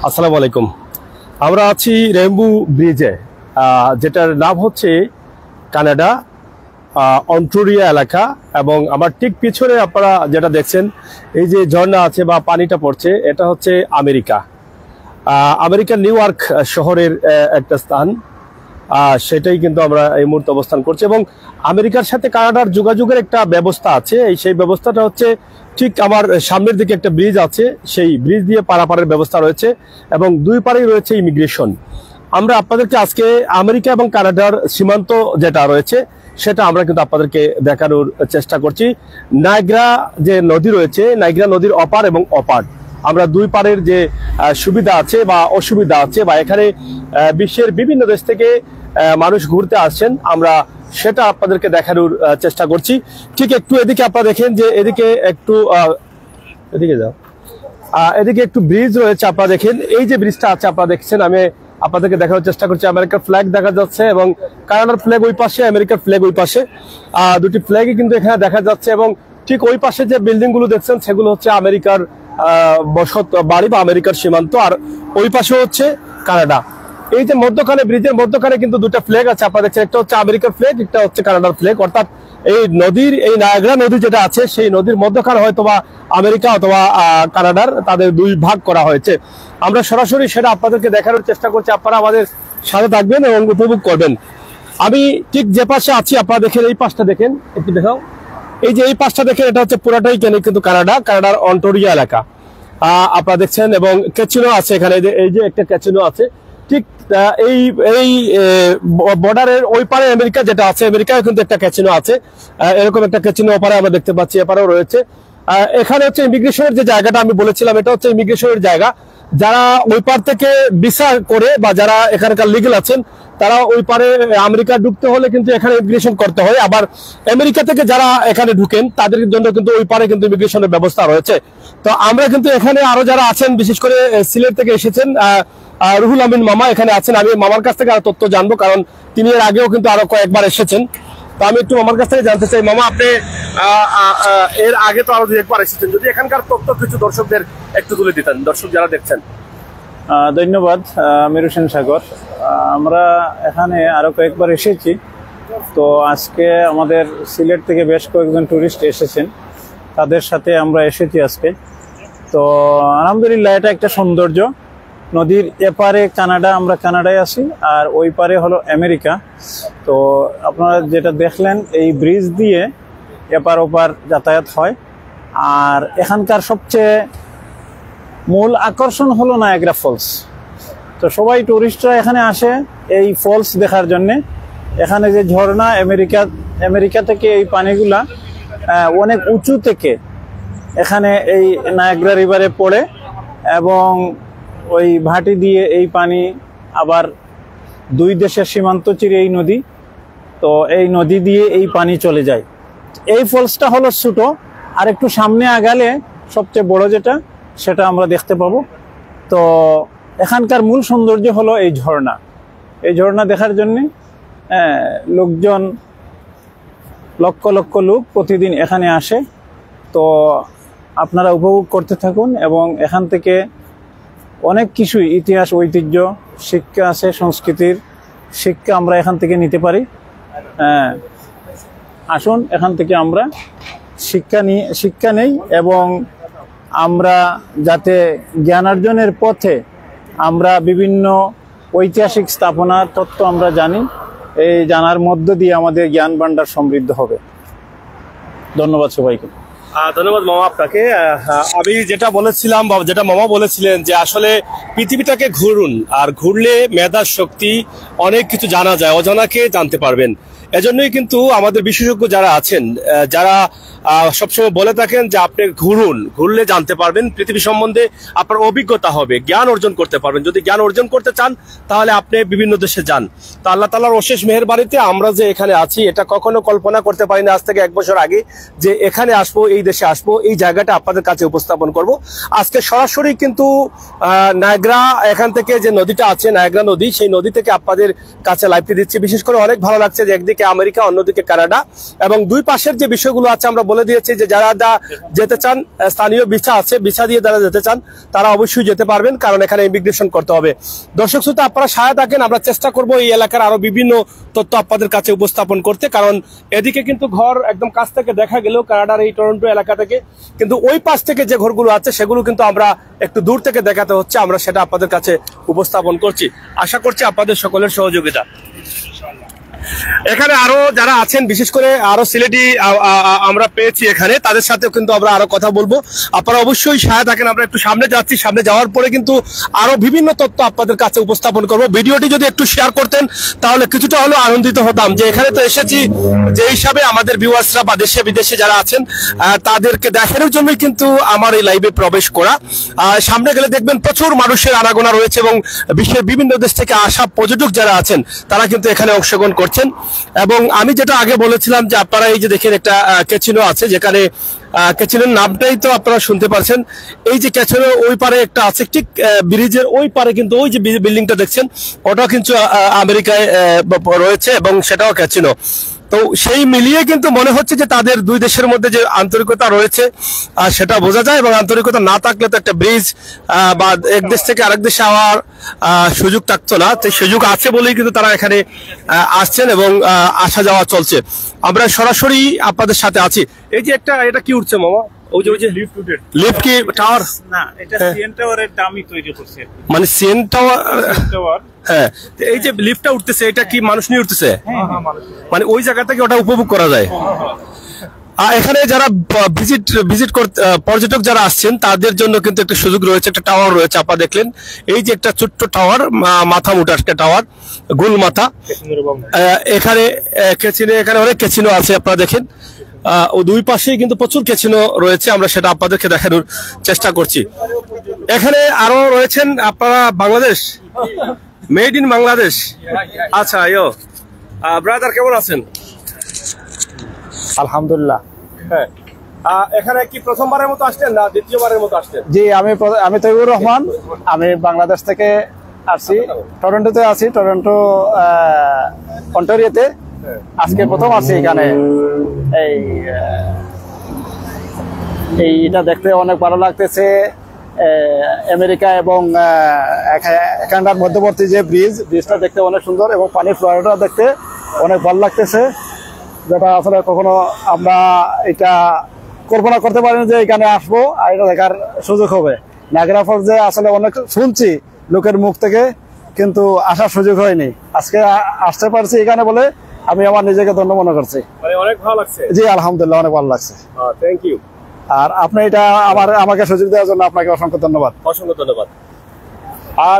আসসালামু আলাইকুম। আমরা আছি রেইনবো ব্রিজে, যেটার নাম হচ্ছে কানাডা অন্টারিও এলাকা, এবং আমার ঠিক পিছনে আপনারা যেটা দেখছেন এই যে ঝর্ণা আছে বা পানিটা পড়ছে, এটা হচ্ছে আমেরিকার নিউ ইয়র্ক শহরের একটা স্থান। সেটাই কিন্তু আমরা এই মুহূর্তে অবস্থান করছি, এবং আমেরিকার সাথে কানাডার যোগাযোগের একটা ব্যবস্থা আছে। সেই ব্যবস্থাটা হচ্ছে ঠিক আমার সামনের দিকে একটা ব্রিজ আছে, সেই ব্রিজ দিয়ে পারাপারের ব্যবস্থা রয়েছে, এবং দুই পারেই রয়েছে ইমিগ্রেশন। আমরা আপনাদেরকে আজকে আমেরিকা এবং কানাডার সীমান্ত যেটা রয়েছে সেটা আমরা কিন্তু আপনাদেরকে দেখানোর চেষ্টা করছি। নায়াগ্রা যে নদী রয়েছে, নায়াগ্রা নদীর অপার এবং অপার, আমরা দুই পারের যে সুবিধা আছে বা অসুবিধা আছে, বা এখানে বিশ্বের বিভিন্ন দেশ থেকে মানুষ ঘুরতে আসছেন, আমরা সেটা আপনাদেরকে দেখানোর চেষ্টা করছি। ঠিক একটু এদিকে আপনারা দেখেন যে এদিকে একটু এদিকে যাও, এদিকে একটু ব্রিজ রয়েছে। আপনারা দেখেন এই যে ব্রিজটা আছে, আপনারা দেখছেন, আমি আপনাদেরকে দেখানোর চেষ্টা করছি। আমেরিকার ফ্ল্যাগ দেখা যাচ্ছে, এবং কানাডার ফ্ল্যাগ ওই পাশে, আমেরিকার ফ্ল্যাগ ওই পাশে, দুটি ফ্ল্যাগই কিন্তু এখানে দেখা যাচ্ছে। এবং ঠিক ওই পাশে যে বিল্ডিং গুলো দেখছেন সেগুলো হচ্ছে আমেরিকার বসত বাড়ি বা আমেরিকার সীমান্ত, আর ওই পাশে হচ্ছে কানাডা। এই যে মধ্যখানে, ব্রিজের মধ্যখানে কিন্তু দুটো ফ্ল্যাগ আছে, আপনারা দেখছেন, একটা হচ্ছে আমেরিকার ফ্ল্যাগ, একটা হচ্ছে কানাডার ফ্ল্যাগ। অর্থাৎ এই নদীর, এই নায়াগ্রা নদী যেটা আছে সেই নদীর মধ্যখানে হয়তোবা আমেরিকা অথবা কানাডার, তাদের দুই ভাগ করা হয়েছে। আমরা সরাসরি সেটা আপনাদেরকে দেখানোর চেষ্টা করছি, আপনারা আমাদের সাথে থাকবেন এবং উপভোগ করবেন। আমি ঠিক যে পাশে আছি, আপনারা দেখেন এই পাশটা দেখেন, একটু দেখাও, এই যে এই পাশটা দেখেন, এটা হচ্ছে পুরাটাই কিন্তু কানাডার অন্টারিও এলাকা আপনারা দেখছেন, এবং ক্যাচিনো আছে এখানে, এই যে একটা ক্যাচিনো আছে। ঠিক এই এই বর্ডারের ওই পারে আমেরিকা যেটা আছে, আমেরিকায় কিন্তু একটা ক্যাচিনো আছে, এরকম একটা ক্যাচিনো ওপারে আমরা দেখতে পাচ্ছি, এপারেও রয়েছে। এখানে হচ্ছে ইমিগ্রেশনের যে জায়গাটা আমি বলেছিলাম, এটা হচ্ছে ইমিগ্রেশনের জায়গা। যারা ওই পার থেকে ভিসা করে বা যারা এখানকার লিগ্যাল আছেন, তারা ওই পারে আমেরিকা ঢুকতে হলে কিন্তু এখানে ইমিগ্রেশন করতে হয়। আবার আমেরিকা থেকে যারা এখানে ঢুকেন তাদের জন্য কিন্তু ওই পারে কিন্তু ইমিগ্রেশনের ব্যবস্থা রয়েছে। তো আমরা কিন্তু এখানে আরো যারা আছেন, বিশেষ করে সিলেট থেকে এসেছেন রুহুল আমিন মামা এখানে আছেন। আমি মামার কাছ থেকে আরো তথ্য জানবো, কারণ তিনি এর আগেও কিন্তু আরো কয়েকবার এসেছেন। তো আমি একটু মামার কাছ থেকে জানতে চাই, মামা আপনি এর আগে তো আরো একবার এসেছেন, যদি এখানকার তথ্য কিছু দর্শকদের একটু তুলে দিতেন, দর্শক যারা দেখছেন। ধন্যবাদ আমির হোসেন সাগর। আমরা এখানে আরো কয়েকবার এসেছি, তো আজকে আমাদের সিলেট থেকে বেশ কয়েকজন টুরিস্ট এসেছেন, তাদের সাথে আমরা এসেছি আজকে। তো আলহামদুলিল্লাহ, এটা একটা সৌন্দর্য। নদীর এপারে কানাডা, আমরা কানাডায় আছি, আর ওই পারে হলো আমেরিকা। তো আপনারা যেটা দেখলেন, এই ব্রিজ দিয়ে এপার ওপার যাতায়াত হয়। আর এখানকার সবচেয়ে মূল আকর্ষণ হলো নায়াগ্রা ফলস। তো সবাই টুরিস্টরা এখানে আসে এই ফলস দেখার জন্যে। এখানে যে ঝর্ণা, আমেরিকা থেকে এই পানিগুলা অনেক উঁচু থেকে এখানে এই নায়াগ্রা রিভারে পড়ে, এবং ওই ভাটি দিয়ে এই পানি আবার দুই দেশের সীমান্ত চিরে এই নদী, তো এই নদী দিয়ে এই পানি চলে যায়। এই ফলসটা হলো ছোট, আর একটু সামনে আগালে সবচেয়ে বড় যেটা, সেটা আমরা দেখতে পাবো। তো এখানকার মূল সৌন্দর্য হলো এই ঝর্ণা। এই ঝর্ণা দেখার জন্য লোকজন, লক্ষ লক্ষ লোক প্রতিদিন এখানে আসে। তো আপনারা উপভোগ করতে থাকুন, এবং এখান থেকে অনেক কিছুই, ইতিহাস, ঐতিহ্য, শিক্ষা আছে, সংস্কৃতির শিক্ষা আমরা এখান থেকে নিতে পারি। আসুন এখান থেকে আমরা শিক্ষা নেই, এবং আমরা যাতে জ্ঞানার্জনের পথে আমরা বিভিন্ন ঐতিহাসিক স্থাপনার তথ্য আমরা জানি, এই জানার মধ্য দিয়ে আমাদের জ্ঞান ভান্ডার সমৃদ্ধ হবে। ধন্যবাদ সবাইকে। ধন্যবাদ মামা আপনাকে। আমি যেটা বলেছিলাম বা যেটা মামা বলেছিলেন, যে আসলে পৃথিবীটাকে ঘুরুন, আর ঘুরলে মেধার শক্তি অনেক কিছু জানা যায়, অজানাকে জানতে পারবেন। এজন্যই কিন্তু আমাদের বিশেষজ্ঞ যারা আছেন, যারা সবসময় বলে থাকেন যে আপনি ঘুরলে জানতে পারবেন, পৃথিবী সম্বন্ধে আপনার অভিজ্ঞতা হবে, জ্ঞান অর্জন করতে পারবেন। যদি জ্ঞান অর্জন করতে চান তাহলে আপনি বিভিন্ন দেশে যান। তো আল্লাহ তাআলার অশেষ মেহেরবানিতে আমরা যে এখানে আছি, এটা কখনো কল্পনা করতে পারিনি আজ থেকে 1 বছর আগে, যে এখানে আসবো, এই দেশে আসবো, এই জায়গাটা আপনাদের কাছে উপস্থাপন করব। আজকে সরাসরি কিন্তু নায়াগ্রা, এখান থেকে যে নদীটা আছে নায়াগ্রা নদী, সেই নদী থেকে আপনাদের কাছে লাইভটি দিচ্ছি। বিশেষ করে অনেক ভালো লাগছে যে একদিকে একদিকে আমেরিকা, অন্যদিকে কানাডা, এবং দুই পাশের যে বিষয়গুলো আছে আমরা বলে দিয়েছি যে যারা যেতে চান, স্থানীয় ভিসা আছে, ভিসা দিয়ে যারা যেতে চান তারা অবশ্যই যেতে পারবেন, কারণ এখানে ইমিগ্রেশন করতে হবে। দর্শক শ্রোতা, আপনারা সাথে থাকেন, আমরা চেষ্টা করব এই এলাকার আরো বিভিন্ন তথ্য আপনাদের কাছে উপস্থাপন করতে, কারণ এদিকে কিন্তু ঘর একদম কাছ থেকে দেখা গেলেও কানাডার এই টরন্টো এলাকা থেকে, কিন্তু ওই পাশ থেকে যে ঘরগুলো আছে সেগুলো কিন্তু আমরা একটু দূর থেকে দেখাতে হচ্ছে, আমরা সেটা আপনাদের কাছে উপস্থাপন করছি। আশা করছি আপনাদের সকলের সহযোগিতা। এখানে আরো যারা আছেন, বিশেষ করে আরো সিলেটি আমরা পেয়েছি এখানে, তাদের সাথেও কিন্তু আমরা আরো কথা বলবো। আপনারা অবশ্যই সাথে থাকেন, আমরা একটু সামনে যাচ্ছি, সামনে যাওয়ার পরে কিন্তু আরো বিভিন্ন তথ্য আপনাদের কাছে উপস্থাপন করব। ভিডিওটি যদি একটু শেয়ার করতেন তাহলে কিছুটা হলেও আনন্দিত হতাম, যে এখানে তো এসেছি যে হিসাবে আমাদের ভিউয়ার্সরা বা দেশে বিদেশে যারা আছেন তাদেরকে দেখানোর জন্যই কিন্তু আমার এই লাইভে প্রবেশ করা। সামনে গেলে দেখবেন প্রচুর মানুষের আনাগোনা রয়েছে, এবং বিশ্বের বিভিন্ন দেশ থেকে আসা পর্যটক যারা আছেন তারা কিন্তু এখানে অংশগ্রহণ করছেন। এবং আমি যেটা আগে বলেছিলাম যে আপনারা এই যে দেখেন একটা ক্যাসিনো আছে, যেখানে ক্যাসিনোর নামটাই তো আপনারা শুনতে পারছেন। এই যে ক্যাসিনো ওই পারে একটা আছে, ঠিক ব্রিজের ওই পারে কিন্তু ওই যে বিল্ডিংটা দেখছেন ওটাও কিন্তু আমেরিকায় রয়েছে, এবং সেটাও ক্যাসিনো। তো সেই মিলিয়ে কিন্তু মনে হচ্ছে যে তাদের দুই দেশের মধ্যে যে আন্তরিকতা রয়েছে সেটা বোঝা যায়, এবং আন্তরিকতা না থাকলে তো একটা ব্রিজ বা এক দেশ থেকে আরেক দেশে যাওয়ার সুযোগ থাকতো না। তো সুযোগ আছে বলেই কিন্তু তারা এখানে আসছেন এবং আসা যাওয়া চলছে। আমরা সরাসরি আপনাদের সাথে আছি। এই যে এটা কি উঠছে মামা? ওই যে লিফট কি টাওয়ার? না, এটা সিএন টাওয়ারের দামই তৈরি করছে, মানে সিএন টাওয়ার। হ্যাঁ, এই যে লিফটটা উঠতেছে এটা কি মানুষ নিয়ে উঠতেছে? মানে ওই জায়গা থেকে ওটা উপভোগ করা যায়। এখানে যারা ভিজিট করতে পর্যটক যারা আসছেন তাদের জন্য কিন্তু একটা সুযোগ রয়েছে, একটা টাওয়ার রয়েছে। আপনারা দেখলেন এই যে একটা ছোট্ট টাওয়ার, মাথা মোটা একটা টাওয়ার, গোল মাথা। এখানে এখানে অনেক ক্যাসিনো আছে, আপনারা দেখেন। ও দুই পাশেই কিন্তু প্রচুর ক্যাসিনো রয়েছে, আমরা সেটা আপনাদেরকে দেখানোর চেষ্টা করছি। এখানে আরো রয়েছেন আপনারা বাংলাদেশ, মেড ইন বাংলাদেশ। আচ্ছা, ব্রাদার কেমন আছেন? আলহামদুলিল্লাহ। হ্যাঁ, এখানে কি প্রথমবারের মতো আসছেন না দ্বিতীয়বারের মতো আসছেন? জি, আমি তৈবুর রহমান, আমি বাংলাদেশ থেকে আসছি, টরন্টোতে আছি, টরন্টো অন্টারিওতে। আজকে প্রথম আসছি এখানে। এইটা দেখতে অনেক ভালো লাগতেছে। আমেরিকা এবং কানাডার মধ্যবর্তী যে ব্রিজটা দেখতে অনেক সুন্দর, এবং পানির ফ্লোটা দেখতে অনেক ভালো লাগতেছে, যেটা আসলে কখনো আমরা এটা কল্পনা করতে পারিনি যে এখানে আসবো আর এটা দেখার সুযোগ হবে। নায়াগ্রা ফলস যে আসলে অনেক শুনছি লোকের মুখ থেকে, কিন্তু আসার সুযোগ হয়নি। আজকে আসতে পারছি এখানে বলে আমি আমার নিজেকে ধন্য মনে করছি। অনেক ভালো লাগছে। জি, আলহামদুলিল্লাহ, অনেক ভালো লাগছে। Thank you. আর আপনি এটা আমাকে সুযোগ দেওয়ার জন্য আপনাকে অসংখ্য ধন্যবাদ। অসংখ্য ধন্যবাদ।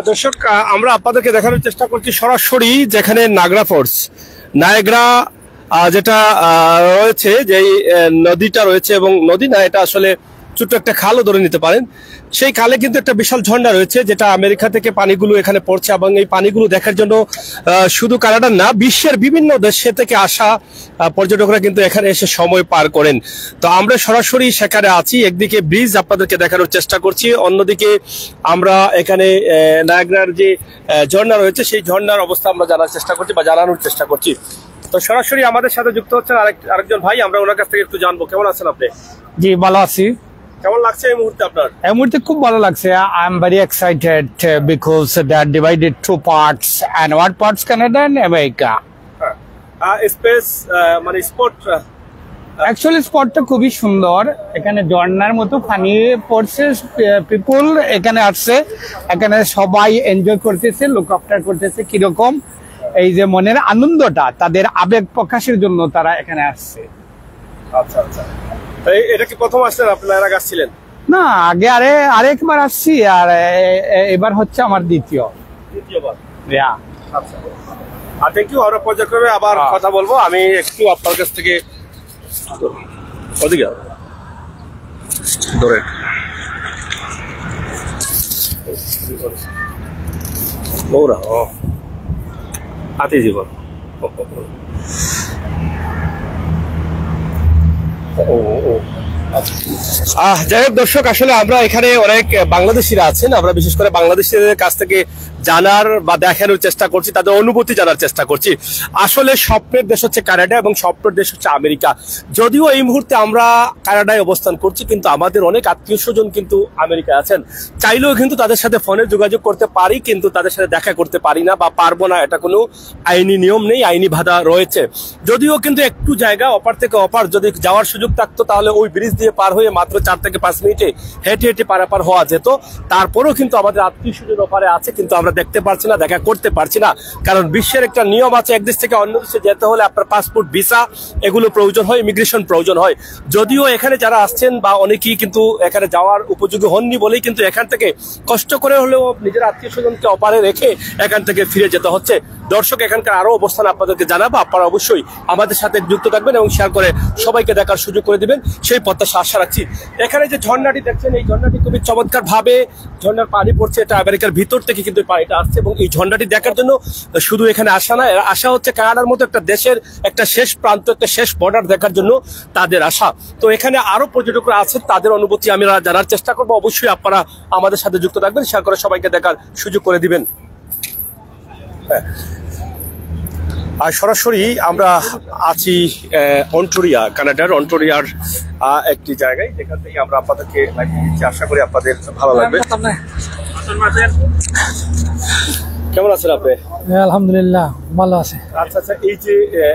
দর্শক, আমরা আপনাদেরকে দেখানোর চেষ্টা করছি সরাসরি যেখানে নায়াগ্রা যেটা রয়েছে, যে নদীটা রয়েছে, এবং নদী না, এটা আসলে ছোট্ট একটা খালও ধরে নিতে পারেন। সেই খালে কিন্তু একটা বিশাল ঝর্ণা রয়েছে, যেটা আমেরিকা থেকে পানিগুলো এখানে পড়ছে, এবং এই পানিগুলো দেখার জন্য শুধু কানাডার না, বিশ্বের বিভিন্ন দেশে থেকে আসা পর্যটকরা কিন্তু এখানে এসে সময় পার করেন। তো আমরা সরাসরি সেখানে আছি। একদিকে ব্রিজ আপনাদেরকে দেখানোর চেষ্টা করছি, অন্যদিকে আমরা এখানে নায়াগ্রার যে ঝর্ণা রয়েছে সেই ঝর্ণার অবস্থা আমরা জানার চেষ্টা করছি বা জানানোর চেষ্টা করছি। তো সরাসরি আমাদের সাথে যুক্ত হচ্ছেন আরেকজন ভাই, আমরা ওনার কাছ থেকে একটু জানবো। কেমন আছেন আপনি? জি, ভালো আছি। কেমন লাগছে এই মুহূর্তে আপনার? এই মুহূর্তে খুব ভালো লাগছে। I am very excited because they are divided two parts, and one parts Canada and America. Space মানে স্পট, অ্যাকচুয়ালি স্পটটা খুবই সুন্দর। এখানে ঝর্ণার মতো পানি পড়ছে, পিপল এখানে আসছে, এখানে সবাই এনজয় করতেছে, লুক আফটার করতেছে। কিরকম এই যে মনের আনন্দটা, তাদের আবেগ প্রকাশের জন্য তারা এখানে আসছে। আচ্ছা আচ্ছা। এটা কি প্রথম আসছেন আপনারা? এর আগে আসছিলেন? না, আগে আরেকবার আসছি, আর এবার হচ্ছে আমার দ্বিতীয়বার। আচ্ছা, থ্যাংক ইউ। আমরা পর্যায়ক্রমে আবার কথা বলবো। আমি একটু আপনার কাছ থেকে ওদিকে ধরে ওরা হাতে জীবন। যাই হোক দর্শক, আসলে আমরা এখানে অনেক বাংলাদেশিরা আছেন, আমরা বিশেষ করে বাংলাদেশিদের কাছ থেকে জানার বা দেখানোর চেষ্টা করছি, তাদের অনুভূতি জানার চেষ্টা করছি। আসলে স্বপ্নের দেশ হচ্ছে কানাডা এবং স্বপ্নের দেশ হচ্ছে আমেরিকা। যদিও এই মুহূর্তে আমরা কানাডায় অবস্থান করছি, কিন্তু আমাদের অনেক আত্মীয় স্বজন কিন্তু আমেরিকায় আছেন। চাইলেও কিন্তু তাদের সাথে ফোনে যোগাযোগ করতে পারি, কিন্তু তাদের সাথে দেখা করতে পারি না বা পারবো না, এটা কোনো আইনি নিয়ম নেই, আইনি বাধা রয়েছে। যদিও কিন্তু একটু জায়গা অপার থেকে অপার যদি যাওয়ার সুযোগ থাকতো, তাহলে ওই ব্রিজ দিয়ে পার হয়ে মাত্র 4 থেকে 5 মিনিটে হেঁটে হেঁটে পারাপার হওয়া যেত। তারপরেও কিন্তু আমাদের আত্মীয় স্বজন ওপারে আছে, কিন্তু আমরা দেখতে পারছি না, দেখা করতে পারছি না। কারণ বিশ্বের একটা নিয়ম আছে, এক দেশ থেকে অন্য দেশে যেতে হলে আপনার পাসপোর্ট, ভিসা এগুলো প্রয়োজন হয়, ইমিগ্রেশন প্রয়োজন হয়। যদিও এখানে যারা আসছেন বা অনেকেই কিন্তু এখানে যাওয়ার উপযোগী হননি বলেই কিন্তু এখান থেকে কষ্ট করে হলেও নিজের আত্মীয় স্বজনকে অপারে রেখে এখান থেকে ফিরে যেতে হচ্ছে। দর্শক, এখানকার আরো অবস্থান আপনাদেরকে জানাবো, আপনারা অবশ্যই আমাদের সাথে যুক্ত থাকবেন এবং শেয়ার করে সবাইকে দেখার সুযোগ করে দিবেন, সেই প্রত্যাশা আশা রাখছি। এখানে যে ঝর্ণাটি দেখছেন, এই ঝর্ণাটি খুবই চমৎকার ভাবে ঝর্ণার পানি পড়ছে। এটা আমেরিকার ভিতর থেকে কিন্তু পানিটা আসছে এবং এই ঝর্ণাটি দেখার জন্য শুধু এখানে আসা না, আসা হচ্ছে কানাডার মতো একটা দেশের একটা শেষ প্রান্ত, একটা শেষ বর্ডার দেখার জন্য তাদের আশা। তো এখানে আরো পর্যটকরা আছেন, তাদের অনুভূতি আমি জানার চেষ্টা করবো। অবশ্যই আপনারা আমাদের সাথে যুক্ত থাকবেন, শেয়ার করে সবাইকে দেখার সুযোগ করে দিবেন। হ্যাঁ, আর সরাসরি আমরা আছি অন্টোরিয়া, কানাডার অন্টোরিয়ার একটি জায়গায়, যেখান থেকে আমরা আপনাদেরকে আশা করি আপনাদের ভালো লাগবে। কেমন আছেন আপনি? আলহামদুলিল্লাহ ভালো আছে। আচ্ছা আচ্ছা, এই যে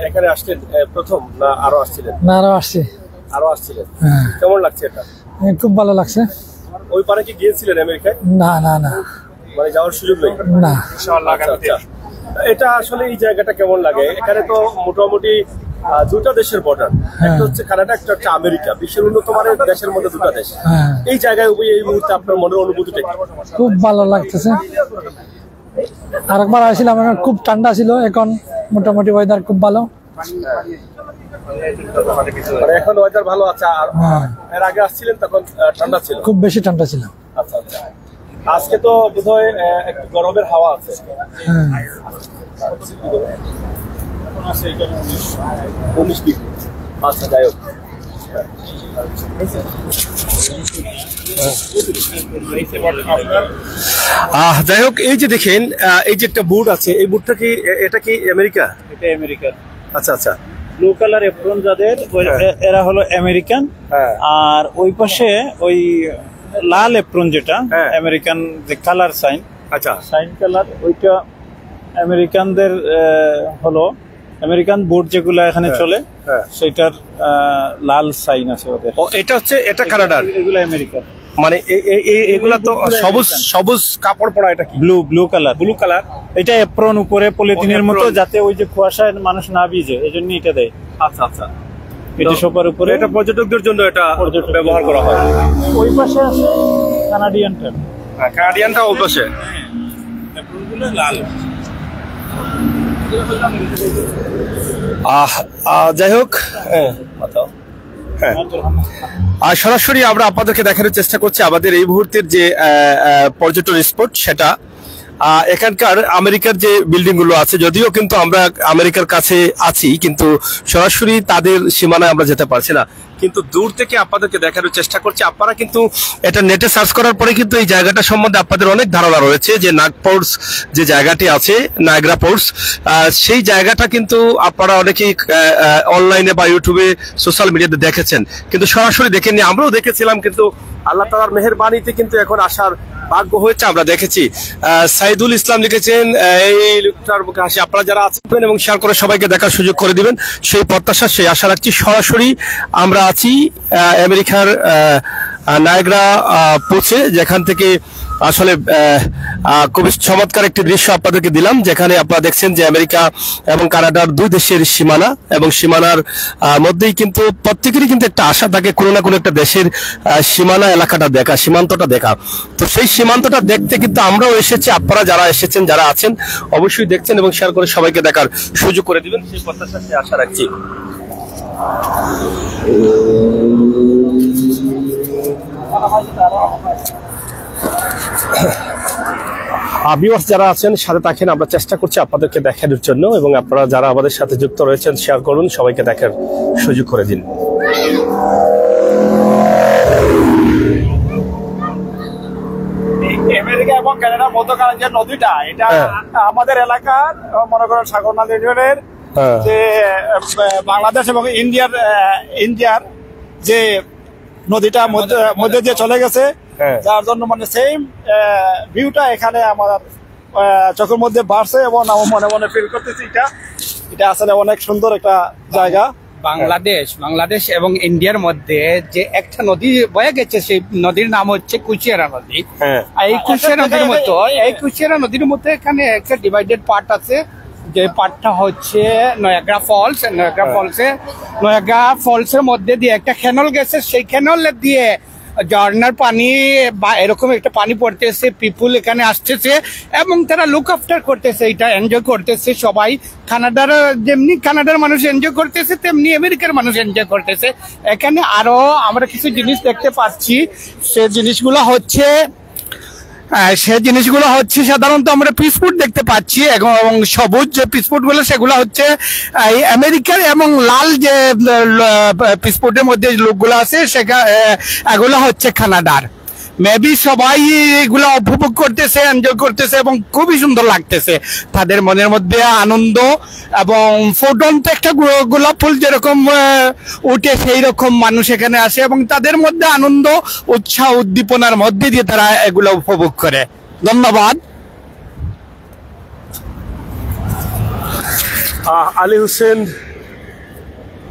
এখানে আসলেন প্রথম না আরো আসছিলেন? না আরো আসছি। আরো আসছিলেন, কেমন লাগছে এটা? খুব ভালো লাগছে। ওই পারে কি গিয়েছিলেন আমেরিকায়? না না না, মানে যাওয়ার সুযোগ নেই? না। আচ্ছা, আচ্ছা। এটা আসলে এই জায়গাটা কেমন লাগে? এখানে তো মোটামুটি দুটা দেশের বর্ডার, একটা হচ্ছে কানাডা, একটা হচ্ছে আমেরিকা, বিশ্বের উন্নত মানের দেশের মধ্যে দুটা দেশ। এই জায়গায় এই মুহূর্তে আপনার মনের অনুভূতিটা কি? খুব ভালো লাগতেছে। আরেকবার আসছিলাম, খুব ঠান্ডা ছিল, এখন মোটামুটি ওয়েদার খুব ভালো। মানে এখন ওয়েদার ভালো আছে, আর এর আগে আসছিলেন তখন ঠান্ডা ছিল? খুব বেশি ঠান্ডা ছিল। আচ্ছা আচ্ছা। আজকে তো বোধহয় একটু গরমের হাওয়া আছে। 19 ডিগ্রি। আচ্ছা, যাই হোক। যাই হোক, এই যে দেখেন, এই যে একটা বুট আছে, এই বুটটা কি, এটা কি আমেরিকা? এটা আমেরিকার। আচ্ছা আচ্ছা। ব্লু কালার এপ্রন যাদের, এরা হলো আমেরিকান। আর ওই পাশে ওই লাল এপ্রন যেটা আমেরিকান, যে কালার সাইন, আচ্ছা সাইন কালার, ওইটা আমেরিকানদের হলো আমেরিকান বোর্ড যেগুলো এখানে চলে, সেটার লাল সাইন আছে ওদের। ও, এটা হচ্ছে, এটা কানাডার, এগুলো আমেরিকান। মানে এগুলা তো সবুজ সবুজ কাপড় পরা, এটা কি? Blue colour. Blue colour. এটা এপ্রন উপরে পলিথিনের মতো, যাতে ওই যে কুয়াশায় মানুষ না ভিজে, এই জন্য এটা দেয়। আচ্ছা আচ্ছা। এটা সবার উপরে, এটা পর্যটকদের জন্য এটা ব্যবহার করা হয়। ওই পাশে আছে কানাডিয়ানটা। কানাডিয়ানটা ওই পাশে। লাল। যাই হোক, আর সরাসরি আমরা আপনাদেরকে দেখানোর চেষ্টা করছি আমাদের এই মুহূর্তের যে পর্যটন স্পট, সেটা এখানকার আমেরিকার যে বিল্ডিং গুলো আছে। যদিও কিন্তু আমরা আমেরিকার কাছে আছি, কিন্তু সরাসরি তাদের সীমানায় আমরা যেতে পারছি না, কিন্তু দূর থেকে আপনাদেরকে দেখানোর চেষ্টা করছি। আপনারা কিন্তু এটা নেটে সার্চ করার পরে কিন্তু এই জায়গাটা সম্বন্ধে আপনাদের অনেক ধারণা রয়েছে, যে নাগপোর্টস যে জায়গাটি আছে, নায়াগ্রা পোর্টস, সেই জায়গাটা কিন্তু আপনারা অনেকেই অনলাইনে বা ইউটিউবে, সোশ্যাল মিডিয়াতে দেখেছেন, কিন্তু সরাসরি দেখেননি। আমরাও দেখেছিলাম, কিন্তু আল্লাহ তাআলার মেহেরবানিতে কিন্তু এখন আসার ভাগ্য হয়েছে, আমরা দেখেছি। সাইদুল ইসলাম লিখেছেন, এই লোকটার মুখে হাসি। আপনারা যারা আছেন এবং শেয়ার করে সবাইকে দেখার সুযোগ করে দিবেন, সেই প্রত্যাশা, সেই আশা রাখছি। সরাসরি আমরা আছি আমেরিকার নায়াগ্রা পোর্টসে, যেখান থেকে আসলে খুবই চমৎকার একটি দৃশ্য আপনাদেরকে দিলাম, যেখানে আপনারা দেখছেন যে আমেরিকা এবং কানাডার দুই দেশের সীমানা, এবং সীমানার মধ্যেই কিন্তু প্রত্যেকেরই কিন্তু একটা আশা থাকে কোনো না কোনো একটা দেশের সীমানা এলাকাটা দেখা, সীমান্তটা দেখা। তো সেই সীমান্তটা দেখতে কিন্তু আমরাও এসেছি, আপনারা যারা এসেছেন, যারা আছেন, অবশ্যই দেখছেন এবং শেয়ার করে সবাইকে দেখার সুযোগ করে দিবেন, সেই প্রত্যাশা, সেই আশা রাখছি। ভিউয়ার্স যারা আছেন সাথে থাকেন, আমরা চেষ্টা করছি আপনাদেরকে দেখানোর জন্য, এবং আপনারা যারা আমাদের সাথে যুক্ত রয়েছেন শেয়ার করুন, সবাইকে দেখার সুযোগ করে দিন। আমেরিকা এবং কানাডার মধ্যখানে যে নদীটা, এটা আমাদের এলাকার মনে করেন সাগরনাল ইউনিয়নের যে বাংলাদেশ এবং ইন্ডিয়ার যে নদীটা মধ্যে দিয়ে চলে গেছে, যার জন্য মানে সেম ভিউটা এখানে আমার চোখের মধ্যে বাড়ছে এবং আমার মনে মনে ফিল করতেছি এটা আসলে অনেক সুন্দর একটা জায়গা। বাংলাদেশ এবং ইন্ডিয়ার মধ্যে যে একটা নদী বয়ে গেছে, সেই নদীর নাম হচ্ছে কুচিয়ারা নদী। এই কুচিয়ারা নদীর মধ্যে এখানে একটা ডিভাইডেড পার্ট আছে, যে পার্টটা হচ্ছে নয়াগ্রা ফলসের মধ্যে দিয়ে একটা ক্যানল গেছে, সেই ক্যানল দিয়ে ঝর্ণার পানি বা এরকম একটা পানি পড়তেছে, পিপুল এখানে আসতেছে এবং তারা লুক আফটার করতেছে, এটা এনজয় করতেছে সবাই। যেমনি কানাডার মানুষ এনজয় করতেছে, তেমনি আমেরিকার মানুষ এনজয় করতেছে। এখানে আরো আমরা কিছু জিনিস দেখতে পাচ্ছি, সে জিনিসগুলো হচ্ছে সাধারণত আমরা পিসফুট দেখতে পাচ্ছি এবং সবুজ যে পিসফুট গুলো সেগুলো হচ্ছে আমেরিকার, এবং লাল যে পিসফুটের মধ্যে লোকগুলো আছে এগুলো হচ্ছে কানাডার। মেবি সবাই এগুলো উপভোগ করতেছে, এনজয় করতেছে এবং খুবই সুন্দর লাগতেছে। তাদের মনের মধ্যে আনন্দ এবং ফুটন্ত একটা গোলাপ ফুল যেরকম উঠে সেই রকম মানুষ এখানে আসে এবং তাদের মধ্যে আনন্দ, উৎসাহ, উদ্দীপনার মধ্যে দিয়ে তারা এগুলো উপভোগ করে। ধন্যবাদ। আলী হোসেন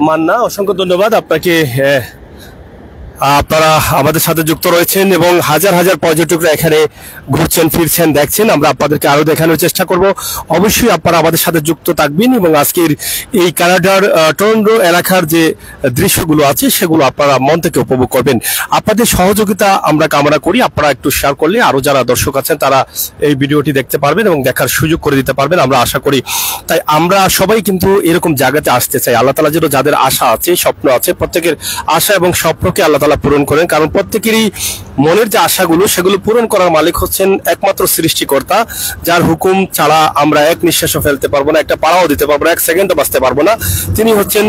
মান্না, অসংখ্য ধন্যবাদ আপনাকে। আপনারা আমাদের সাথে যুক্ত রয়েছেন এবং হাজার হাজার পর্যটকরা এখানে ঘুরছেন, ফিরছেন, দেখছেন। আমরা আপনাদেরকে আরো দেখানোর চেষ্টা করব। অবশ্যই আপনারা আমাদের সাথে যুক্ত থাকবেন এবং আজকের এই কানাডার টরন্টো এলাকার যে দৃশ্যগুলো আছে সেগুলো আপনারা মন থেকে উপভোগ করবেন। আপনাদের সহযোগিতা আমরা কামনা করি। আপনারা একটু শেয়ার করলে আরো যারা দর্শক আছেন তারা এই ভিডিওটি দেখতে পারবেন এবং দেখার সুযোগ করে দিতে পারবেন, আমরা আশা করি। তাই আমরা সবাই কিন্তু এরকম জায়গাতে আসতে চাই। আল্লাহ তাআলা যেন যাদের আশা আছে, স্বপ্ন আছে, প্রত্যেকের আশা এবং স্বপ্নকে আল্লাহ তাআলা পূরণ করেন। কারণ প্রত্যেকেরই মনের যে আশাগুলো সেগুলো পূরণ করার মালিক হচ্ছেন একমাত্র সৃষ্টিকর্তা, যার হুকুম ছাড়া আমরা এক নিঃশ্বাসও ফেলতে পারবো না, একটা পাড়াও দিতে পারবো না, এক সেকেন্ডও বাঁচতে পারবো না। তিনি হচ্ছেন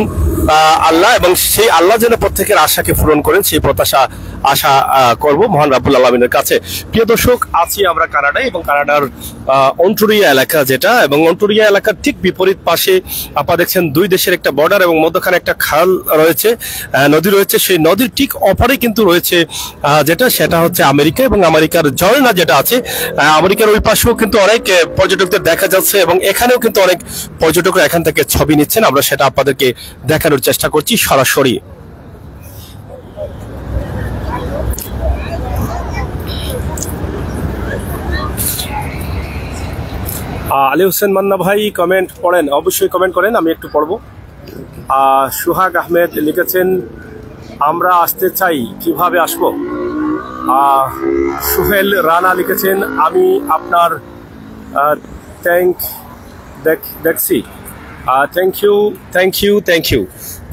আল্লাহ এবং সেই আল্লাহ যেন প্রত্যেকের আশাকে পূরণ করেন সেই প্রত্যাশা আশা করব মহান রাব্বুল আলামিনের কাছে। প্রিয় দর্শক, আছি আমরা কানাডায় এবং কানাডার অন্টোরিয়া এলাকা যেটা, এবং অন্টোরিয়া এলাকার ঠিক বিপরীত পাশে আপনারা দেখছেন দুই দেশের একটা বর্ডার এবং মধ্যখানে একটা খাল রয়েছে, নদী রয়েছে। সেই নদীর ঠিক অপরে কিন্তু রয়েছে সেটা হচ্ছে আমেরিকা এবং আমেরিকার ঝর্ণা যেটা আছে। আমেরিকার ওই পাশেও কিন্তু অনেক পর্যটকদের দেখা যাচ্ছে এবং এখানেও কিন্তু অনেক পর্যটকরা এখান থেকে ছবি নিচ্ছেন। আমরা সেটা আপনাদেরকে দেখানোর চেষ্টা করছি সরাসরি। আলী হোসেন মান্না ভাই কমেন্ট পড়েন, অবশ্যই কমেন্ট করেন, আমি একটু পড়বো। সুহাগ আহমেদ লিখেছেন, আমরা আসতে চাই, কিভাবে আসবো? সুহেল রানা লিখেছেন, আমি আপনার দেখছি। Thank you.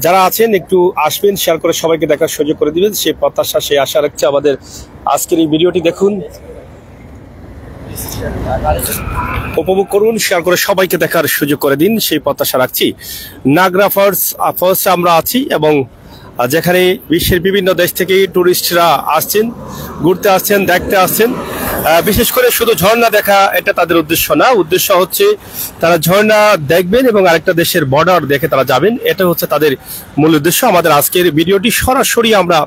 যারা আছেন একটু আসবেন, শেয়ার করে সবাইকে দেখার সুযোগ করে দিবেন, সেই প্রত্যাশা, সেই আশা রাখছে। আমাদের আজকের এই ভিডিওটি দেখুন, উপভোগ করুন, শেয়ার করে সবাইকে দেখার সুযোগ করে দিন, সেই প্রত্যাশা রাখছি। নাগরা ফলস আমরা আছি এবং যেখানে বিশ্বের বিভিন্ন দেশ থেকে টুরিস্টরা আসছেন, ঘুরতে আসছেন, দেখতে আসছেন। বিশেষ করে শুধু ঝর্ণা দেখা এটা তাদের উদ্দেশ্য না, উদ্দেশ্য হচ্ছে তারা ঝর্ণা দেখবেন এবং আরেকটা দেশের বর্ডার দেখে তারা যাবেন, এটা হচ্ছে তাদের মূল উদ্দেশ্য। আমাদের আজকের ভিডিওটি সরাসরি আমরা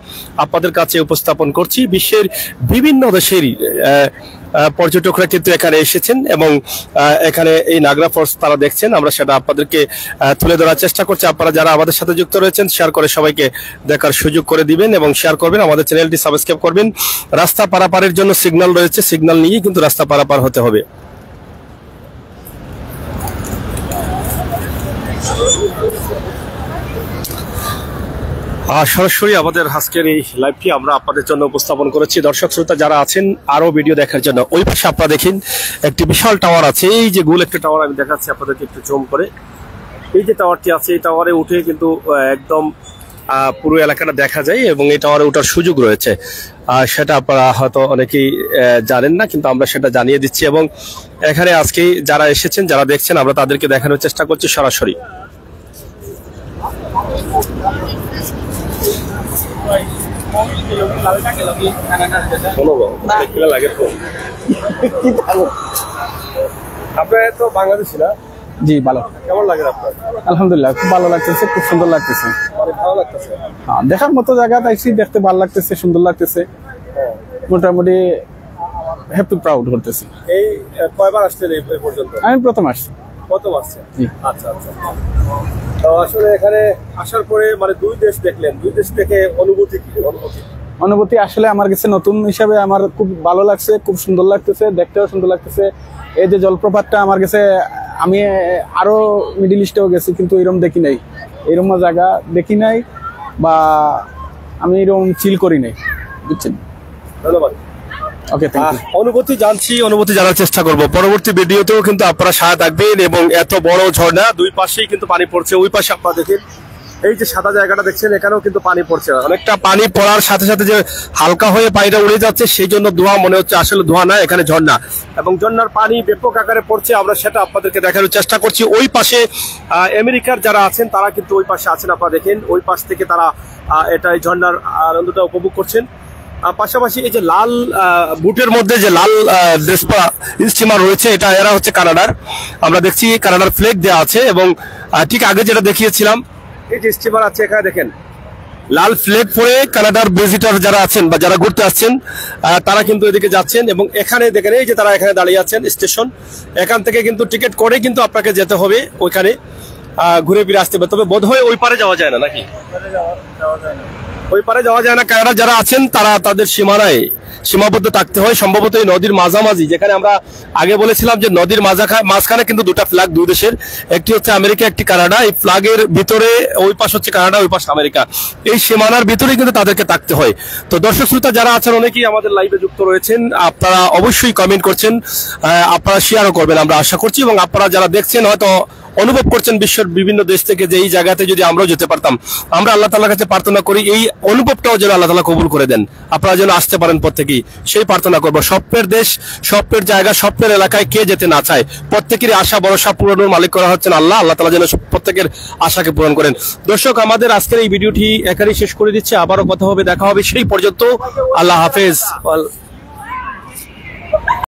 আপনাদের কাছে উপস্থাপন করছি। বিশ্বের বিভিন্ন দেশের পর্যটকরা কিন্তু এখানে এসেছেন এবং এখানে এই নাগরা ফলস তারা দেখছেন, আমরা সেটা আপনাদেরকে তুলে ধরার চেষ্টা করছি। আপনারা যারা আমাদের সাথে যুক্ত রয়েছেন শেয়ার করে সবাইকে দেখার সুযোগ করে দিবেন এবং শেয়ার করবেন, আমাদের চ্যানেলটি সাবস্ক্রাইব করবেন। রাস্তা পারাপারের জন্য সিগন্যাল রয়েছে, সিগন্যাল নিয়েই কিন্তু রাস্তা পারাপার হতে হবে। সরাসরি আমাদের আজকের এই লাইভটি আমরা আপনাদের জন্য উপস্থাপন করেছি। দর্শক শ্রোতা যারা আছেন আরো ভিডিও দেখার জন্য ওই পাশে আপনারা দেখেন একটি বিশাল টাওয়ার আছে, এই যে গোল একটা টাওয়ার আমি দেখাচ্ছি আপনাদেরকে একটু জুম করে। এই যে টাওয়ারটি আছে, এই টাওয়ারে উঠে কিন্তু একদম পুরো এলাকাটা দেখা যায় এবং এই টাওয়ারে ওঠার সুযোগ রয়েছে। সেটা আপনারা হয়তো অনেকেই জানেন না, কিন্তু আমরা সেটা জানিয়ে দিচ্ছি এবং এখানে আজকে যারা এসেছেন, যারা দেখছেন, আমরা তাদেরকে দেখানোর চেষ্টা করছি সরাসরি। আপনার তো বাংলাদেশি না? জি ভালো, কেমন লাগে আপনার? আলহামদুলিল্লাহ খুব ভালো লাগতেছে, খুব সুন্দর লাগতেছে। অনেক ভালো লাগতেছে। হ্যাঁ, দেখার মতো জায়গা তাইছি, দেখতে ভালো লাগতেছে, সুন্দর লাগতেছে, মোটামুটি হ্যাপি প্রাউড করতেছি। এই কয়বার আসছেন এই পর্যন্ত? আমি প্রথম আসছি। প্রথম আসছেন? জি। আচ্ছা আচ্ছা। তো আসলে এখানে আসার পরে মানে দুই দেশ দেখলেন, দুই দেশ থেকে অনুভূতি কি? অনুভূতি আসলে আমার কাছে নতুন হিসাবে আমার খুব ভালো লাগছে, খুব সুন্দর লাগতেছে, দেখতেও সুন্দর লাগতেছে। এই যে জলপ্রপাতটা আমার কাছে, আমি আরো মিডিল ইস্টেও গেছি কিন্তু এরকম দেখি নাই, এরকম জায়গা দেখি নাই বা আমি এরকম চিল করি নাই, বুঝছেন? ধন্যবাদ। ওকে, থ্যাংক ইউ। অনুভূতি জানছি, অনুভূতি জানার চেষ্টা করব। পরবর্তী ভিডিওতেও কিন্তু আপনারা সাথে থাকবেন। এবং এত বড় ঝর্ণা, দুই পাশেই কিন্তু পানি পড়ছে। ওই পাশে আপনারা দেখেন, এই যে সাদা জায়গাটা দেখছেন, এখানেও কিন্তু পানি পড়ছে। অনেকটা পানি পড়ার সাথে সাথে যে হালকা হয়ে পানিটা উড়ে যাচ্ছে, সেই জন্য ধোঁয়া মনে হচ্ছে, আসলে ধোঁয়া না, এখানে ঝর্ণা। এবং ঝর্ণার পানি ব্যাপক আকারে পড়ছে, আমরা সেটা আপনাদেরকে দেখানোর চেষ্টা করছি। ওই পাশে আমেরিকার যারা আছেন তারা কিন্তু ওই পাশে আছেন, আপনারা দেখেন ওই পাশ থেকে তারা এটা এই ঝর্ণার আনন্দটা উপভোগ করছেন। পাশাপাশি এই যে লাল বুটের মধ্যে যে লাল ড্রেস পরা স্টিমার রয়েছে, এটা এরা হচ্ছে কানাডার। আমরা দেখছি কানাডার ফ্ল্যাগ দেওয়া আছে। এবং ঠিক আগে যেটা দেখিয়েছিলাম, এই যে স্টিমার আছে, এখানে দেখেন লাল ফ্ল্যাগ পরে কানাডার ভিজিটর যারা আছেন বা যারা ঘুরতে আসছেন তারা কিন্তু এদিকে যাচ্ছেন। এবং এখানে দেখেন এই যে তারা এখানে দাঁড়িয়ে আছেন স্টেশন, এখান থেকে কিন্তু টিকিট করে কিন্তু আপনাকে যেতে হবে ওইখানে, ঘুরে ফিরে আসতে হবে। তবে বোধহয় ওই পারে যাওয়া যায় না, নাকি? ওই পারে যাওয়া যায় না। কানাডা যারা আছেন তারা তাদের সীমানায় সীমাবদ্ধ থাকতে হয়। সম্ভবত এই নদীর মাঝামাঝি, যেখানে আমরা আগে বলেছিলাম যে নদীর মাঝখানে কিন্তু দুটা ফ্ল্যাগ, দুই দেশের, একটি হচ্ছে আমেরিকা, একটি কানাডা। এই ফ্ল্যাগের ভিতরে ওই পাশ হচ্ছে কানাডা, ওই পাশ আমেরিকা। এই সীমানার ভিতরেই কিন্তু তাদেরকে থাকতে হয়। তো দর্শক শ্রোতা যারা আছেন, অনেকেই আমাদের লাইভে যুক্ত রয়েছেন, আপনারা অবশ্যই কমেন্ট করছেন, আপনারা শেয়ারও করবেন আমরা আশা করছি। এবং আপনারা যারা দেখছেন হয়তো অনুভব করছেন বিশ্বের বিভিন্ন দেশ থেকে, যে এই জায়গাতে যদি আমরাও যেতে পারতাম। আমরা আল্লাহ তাআলার কাছে প্রার্থনা করি এই অনুভবটাও যেন আল্লাহ তাআলা কবুল করে দেন, আপনারা যেন আসতে পারেন প্রত্যেকেই, সেই প্রার্থনা করবো। স্বপ্নের দেশ, স্বপ্নের জায়গা, স্বপ্নের এলাকায় কে যেতে না চায়? প্রত্যেকেরই আশা ভরসা পূরণের মালিক করা হচ্ছেন আল্লাহ। আল্লাহ তাআলা যেন প্রত্যেকের আশাকে পূরণ করেন। দর্শক, আমাদের আজকের এই ভিডিওটি এখানেই শেষ করে দিচ্ছে। আবারও কথা হবে, দেখা হবে, সেই পর্যন্ত আল্লাহ হাফেজ।